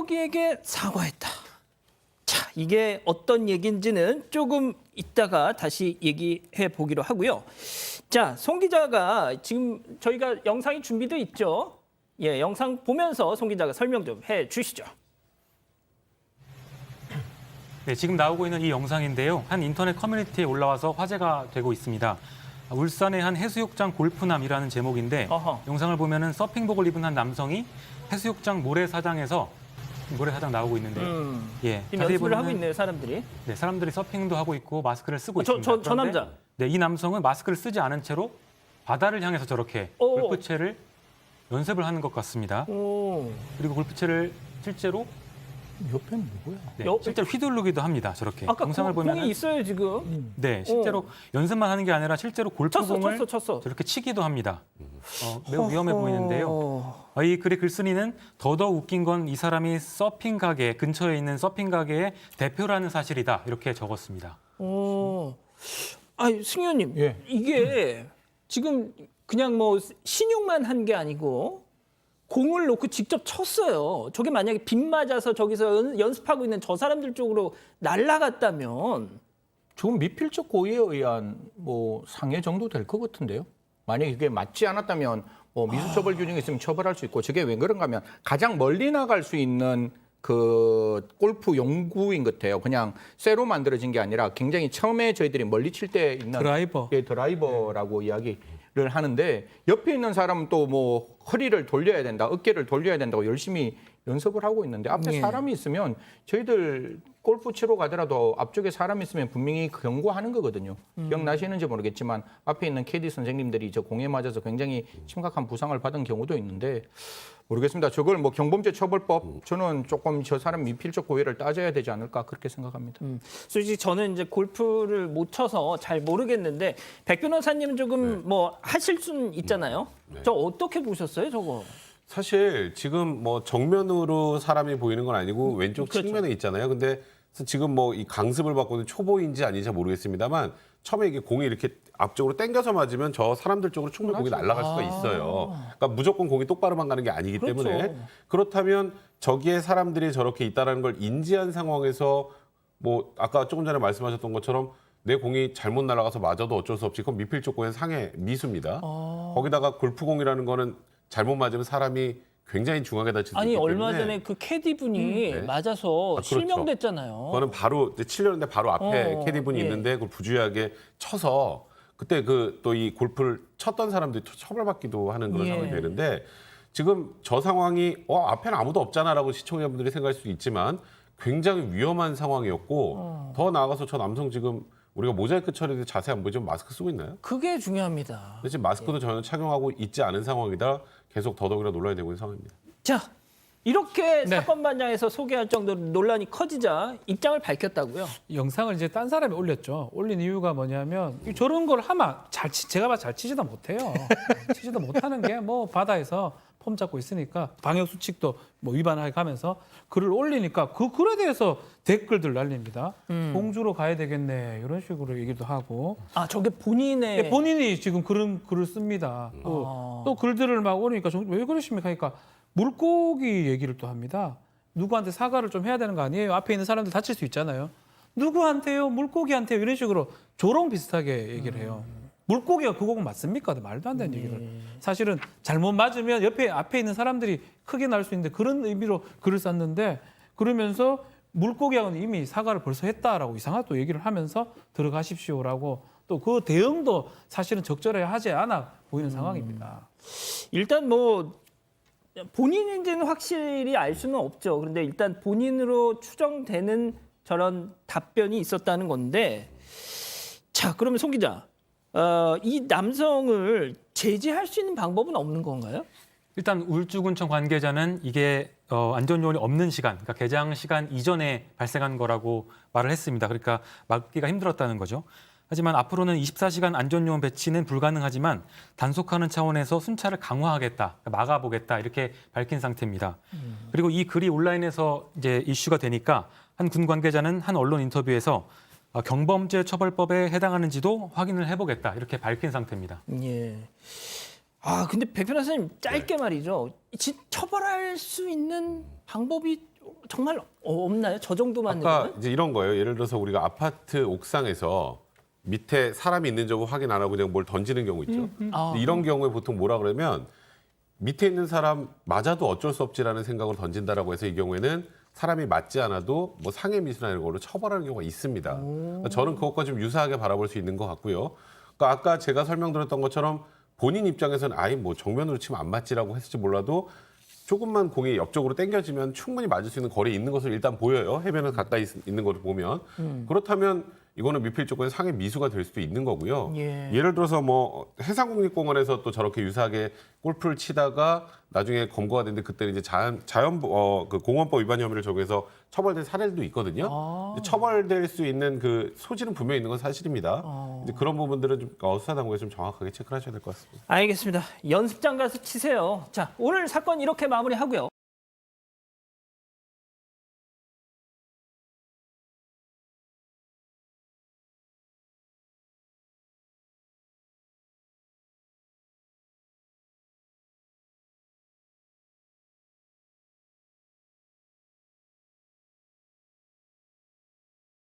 물고기에게 사과했다. 자, 이게 어떤 얘기인지는 조금 이따가 다시 얘기해 보기로 하고요. 자, 송 기자가 지금 저희가 영상이 준비돼 있죠. 예, 영상 보면서 송 기자가 설명 좀 해 주시죠. 네, 지금 나오고 있는 이 영상인데요. 한 인터넷 커뮤니티에 올라와서 화제가 되고 있습니다. 울산의 한 해수욕장 골프남이라는 제목인데 영상을 보면은 서핑복을 입은 한 남성이 해수욕장 모래사장에서 모래사장 나오고 있는데요. 예, 연습을 하고 있네요, 사람들이. 네, 사람들이 서핑도 하고 있고 마스크를 쓰고 있습니다. 저 남자. 네, 이 남성은 마스크를 쓰지 않은 채로 바다를 향해서 저렇게 골프채를 연습을 하는 것 같습니다. 그리고 골프채를 실제로 옆에는 누구야? 네, 실제로 휘두르기도 합니다. 저렇게 아까 영상을 보면 공이 있어요 지금. 네, 실제로 연습만 하는 게 아니라 실제로 골프공을 쳤어. 저렇게 치기도 합니다. 매우 위험해 보이는데요. 이 글의 글쓴이는 더더욱 웃긴 건 이 사람이 서핑 가게 근처에 있는 서핑 가게의 대표라는 사실이다 이렇게 적었습니다. 승 의원님, 예. 이게 지금 그냥 뭐 신용만 한 게 아니고 공을 놓고 직접 쳤어요. 저게 만약에 빗 맞아서 저기서 연습하고 있는 저 사람들 쪽으로 날아갔다면 지금 미필적 고의에 의한 뭐 상해 정도 될 것 같은데요. 만약에 이게 맞지 않았다면 뭐 미수처벌 규정이 있으면 처벌할 수 있고 저게 왜 그런가 하면 가장 멀리 나갈 수 있는 그 골프 용구인 것 같아요. 그냥 쇠로 만들어진 게 아니라 굉장히 처음에 저희들이 멀리 칠 때 있는 드라이버. 예, 드라이버라고 이야기를 하는데 옆에 있는 사람은 또 뭐 허리를 돌려야 된다, 어깨를 돌려야 된다고 열심히 연습을 하고 있는데 앞에 사람이 있으면 저희들 골프 치러 가더라도 앞쪽에 사람이 있으면 분명히 경고하는 거거든요. 기억나시는지 모르겠지만 앞에 있는 캐디 선생님들이 저 공에 맞아서 굉장히 심각한 부상을 받은 경우도 있는데 모르겠습니다. 저걸 뭐 경범죄 처벌법 저는 조금 저 사람 미필적 고의를 따져야 되지 않을까 그렇게 생각합니다. 솔직히 저는 이제 골프를 못 쳐서 잘 모르겠는데 백 변호사님은 조금 뭐 하실 수는 있잖아요. 저 어떻게 보셨어요, 저거? 사실 지금 뭐 정면으로 사람이 보이는 건 아니고 왼쪽 측면에 있잖아요. 근데 지금 뭐 이 강습을 받고 있는 초보인지 아닌지 모르겠습니다만 처음에 이게 공이 이렇게 앞쪽으로 당겨서 맞으면 저 사람들 쪽으로 충분히 공이 날아갈 수가 있어요. 그러니까 무조건 공이 똑바로만 가는 게 아니기 때문에 그렇다면 저기에 사람들이 저렇게 있다는 걸 인지한 상황에서 뭐 아까 조금 전에 말씀하셨던 것처럼 내 공이 잘못 날아가서 맞아도 어쩔 수 없이 그건 미필적 고의 상해 미수입니다. 거기다가 골프공이라는 거는 잘못 맞으면 사람이 굉장히 중하게 다칠 수 있기 때문에 얼마 전에 그 캐디 분이 맞아서 그렇죠. 실명됐잖아요. 그거는 바로 이제 치려는데 바로 앞에 캐디분이 있는데 그걸 부주의하게 쳐서 그때 그 또 이 골프를 쳤던 사람들이 처벌받기도 하는 그런 상황이 되는데 지금 저 상황이 앞에는 아무도 없잖아라고 시청자분들이 생각할 수 있지만 굉장히 위험한 상황이었고 더 나아가서 저 남성 지금 우리가 모자이크 처리도 자세히 안 보이지만 마스크 쓰고 있나요? 그게 중요합니다. 근데 지금 마스크도 전혀 착용하고 있지 않은 상황이다 계속 더더욱이나 논란이 되고 있는 상황입니다. 자, 이렇게 사건 반장에서 소개할 정도로 논란이 커지자 입장을 밝혔다고요? 영상을 이제 딴 사람이 올렸죠. 올린 이유가 뭐냐면 저런 걸 하면 제가 봐도 잘 치지도 못해요. 치지도 못하는 게 뭐 바다에서 폼 잡고 있으니까 방역 수칙도 뭐 위반하게 가면서 글을 올리니까 그 글에 대해서 댓글들 날립니다. 공주로 가야 되겠네 이런 식으로 얘기도 하고. 저게 본인의 본인이 지금 그런 글을 씁니다. 또 글들을 막 올리니까 왜 그러십니까? 하니까 물고기 얘기를 또 합니다. 누구한테 사과를 좀 해야 되는 거 아니에요? 앞에 있는 사람들 다칠 수 있잖아요. 누구한테요? 물고기한테요? 이런 식으로 조롱 비슷하게 얘기를 해요. 물고기가 그 곡은 맞습니까? 말도 안 되는 얘기를. 사실은 잘못 맞으면 앞에 있는 사람들이 크게 날 수 있는데 그런 의미로 글을 썼는데 그러면서 물고기하고는 이미 사과를 벌써 했다라고 이상하게 또 얘기를 하면서 들어가십시오라고 또 그 대응도 사실은 적절해야 하지 않아 보이는 상황입니다. 일단 뭐 본인인지는 확실히 알 수는 없죠. 그런데 일단 본인으로 추정되는 저런 답변이 있었다는 건데 자, 그러면 송 기자. 이 남성을 제지할 수 있는 방법은 없는 건가요? 일단 울주군청 관계자는 이게 안전요원이 없는 시간, 그러니까 개장 시간 이전에 발생한 거라고 말을 했습니다. 그러니까 막기가 힘들었다는 거죠. 하지만 앞으로는 24시간 안전요원 배치는 불가능하지만 단속하는 차원에서 순찰을 강화하겠다, 막아보겠다 이렇게 밝힌 상태입니다. 그리고 이 글이 온라인에서 이제 이슈가 되니까 한 군 관계자는 한 언론 인터뷰에서 경범죄 처벌법에 해당하는지도 확인을 해보겠다 이렇게 밝힌 상태입니다. 예. 근데 백 변호사님 짧게 말이죠. 처벌할 수 있는 방법이 정말 없나요? 저 정도만 아까 되면? 이제 이런 거예요. 예를 들어서 우리가 아파트 옥상에서 밑에 사람이 있는 점 확인 안 하고 그냥 뭘 던지는 경우 있죠. 근데 이런 경우에 보통 뭐라 그러면 밑에 있는 사람 맞아도 어쩔 수 없지라는 생각으로 던진다라고 해서 이 경우에는 사람이 맞지 않아도 뭐 상해 미수나 이런 걸로 처벌하는 경우가 있습니다. 그러니까 저는 그것과 좀 유사하게 바라볼 수 있는 것 같고요. 그러니까 아까 제가 설명드렸던 것처럼 본인 입장에서는 아예 뭐 정면으로 치면 안 맞지라고 했을지 몰라도 조금만 공이 옆쪽으로 당겨지면 충분히 맞을 수 있는 거리에 있는 것으로 일단 보여요. 해변은 가까이 있는 것을 보면. 그렇다면 이거는 미필 조건의 상해 미수가 될 수도 있는 거고요. 예. 예를 들어서 뭐 해상국립공원에서 또 저렇게 유사하게 골프를 치다가 나중에 검거가 됐는데 그때는 이제 그 공원법 위반 혐의를 적용해서 처벌된 사례들도 있거든요. 처벌될 수 있는 그 소지는 분명히 있는 건 사실입니다. 이제 그런 부분들은 좀 수사당국에 좀 정확하게 체크를 하셔야 될 것 같습니다. 알겠습니다. 연습장 가서 치세요. 자, 오늘 사건 이렇게 마무리하고요.